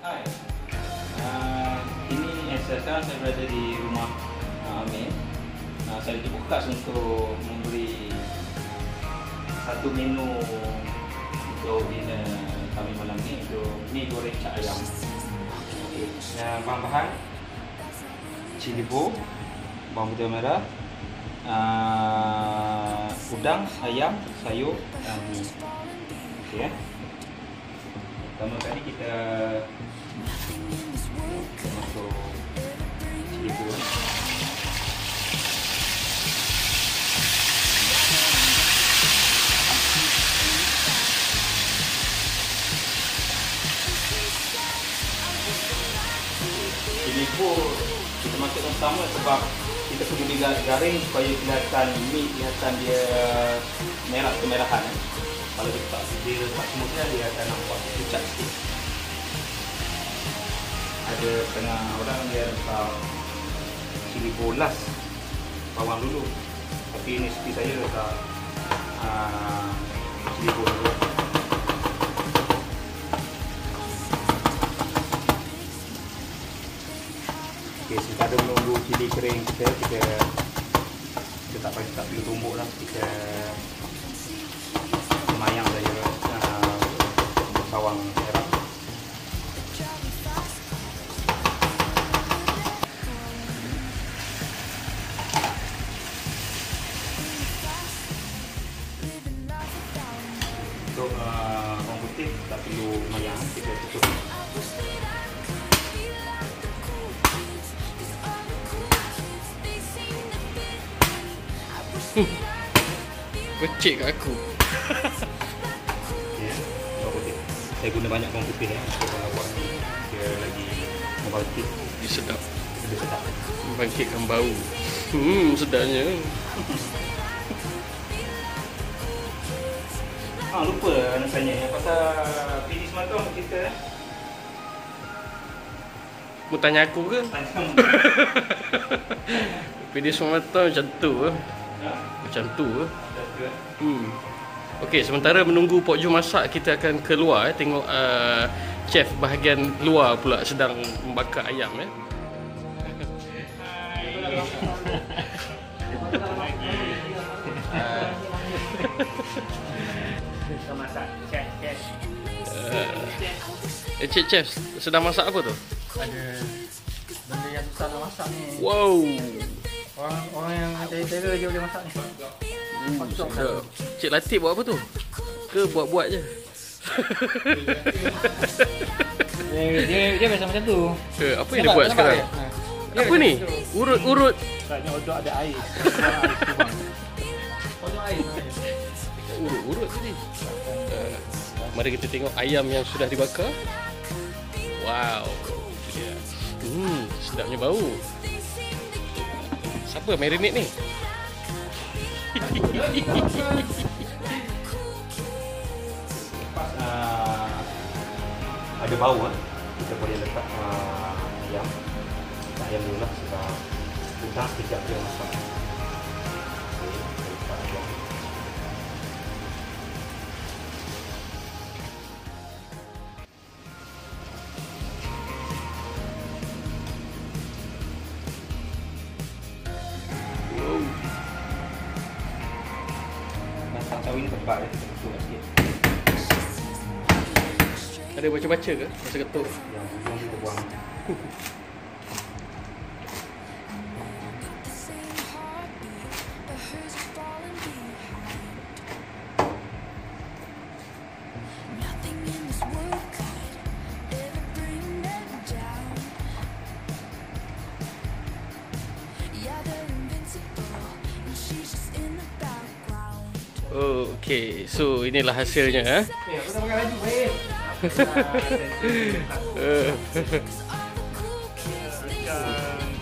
Hai. Ini sekarang saya berada di rumah Amin. Saya jemput khas untuk memberi satu menu untuk dinner kami malam ni, untuk mi goreng cak ayam. Okay. Bahan-bahan cili bo, bawang putih merah, udang, ayam, sayur dan mi. Okey. Pertama kali kita masuk cili bo. Cili bo kita masukkan sama sebab kita perlu digaring supaya kelihatan mi, kelihatan dia merah kemerahan. Kalau dia letak semua dia akan nampak pucat sikit. Ada setengah orang dia letak cili bo last, bawang dulu. Tapi ini seperti saya letak cili bo dulu. Okey, sementara menunggu cili kering kita tak perlu tumbuk lah. Kita semayang saja bawang merah. Untuk bawang putih tak perlu mayang, kita tutup. Kecik kat aku. Ya, bawang putih. Saya guna banyak bawang putih ya. Kalau buat ni dia lagi membangkit. Dia sedap. Dia sedap. Membangkitkan bau. Sedapnya. Lupa nak tanya yang pasal PD semalam kita. Mu tanya aku ke? PD semata macam tu ke? Macam tu ke? Okey, sementara menunggu Pok Ju masak, kita akan keluar tengok chef bahagian luar pula sedang membakar ayam ya. Chef sedang masak apa tu? Ada benda yang susah nak masak ni. Wow. Orang yang tera je boleh masak ni. Sedap. Cik Latif buat apa tu? Ke buat-buat je? Dia biasa macam tu. Apa yang dia buat sekarang? Apa ni? Urut-urut. Katanya odok ada air. Odok air. Urut-urut tadi. Mari kita tengok ayam yang sudah dibakar. Wow. Itu dia. Sedapnya bau. Siapa marinate ni? Ada bau kita boleh letak ayam. Ayam dulu lah sebab udang sekejap dia masak. Cabai ni tebal dia, kita ketuk sikit. Ada baca-baca ke masa ketuk? Yang ujung kita buang. Oh, okey. So inilah hasilnya Aku dah pakai baju baik.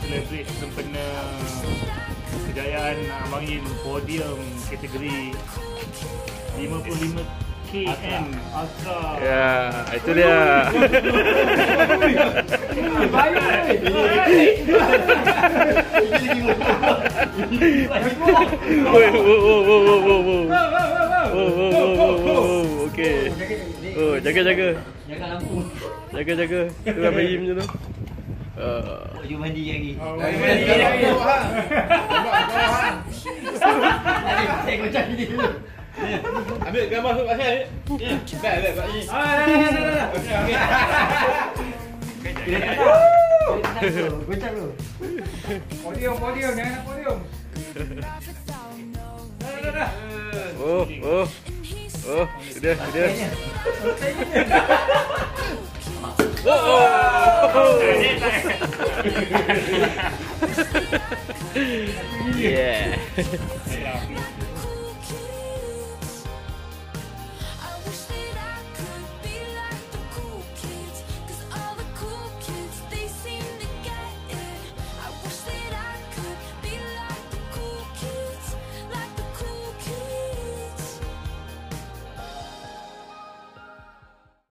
Celebrate sempena kejayaan Abang Yin podium kategori 55 km Ultra. Ya, itu dia. Okey. Oh, jaga. Jangan lampu. Jaga. Tu ambil Yim je tu. Baju mandi lagi. Saya macam ni dulu. Ambil gambar tu kat sini. Dah. Gocap dulu. Podium, jangan nak podium. Dah. Oh, sudah. Yeah.